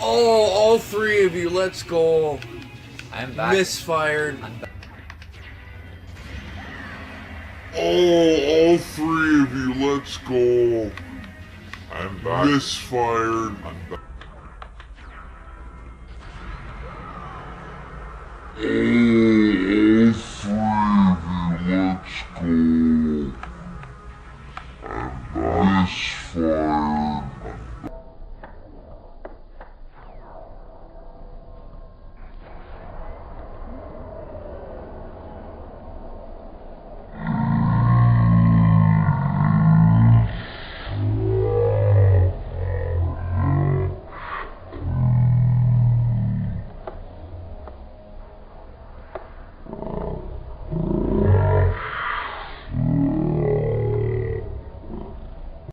Oh, all three of you, let's go. I'm back. Misfired. I'm back. Oh, all three of you, let's go. I'm back. Misfired. I'm back. Oh,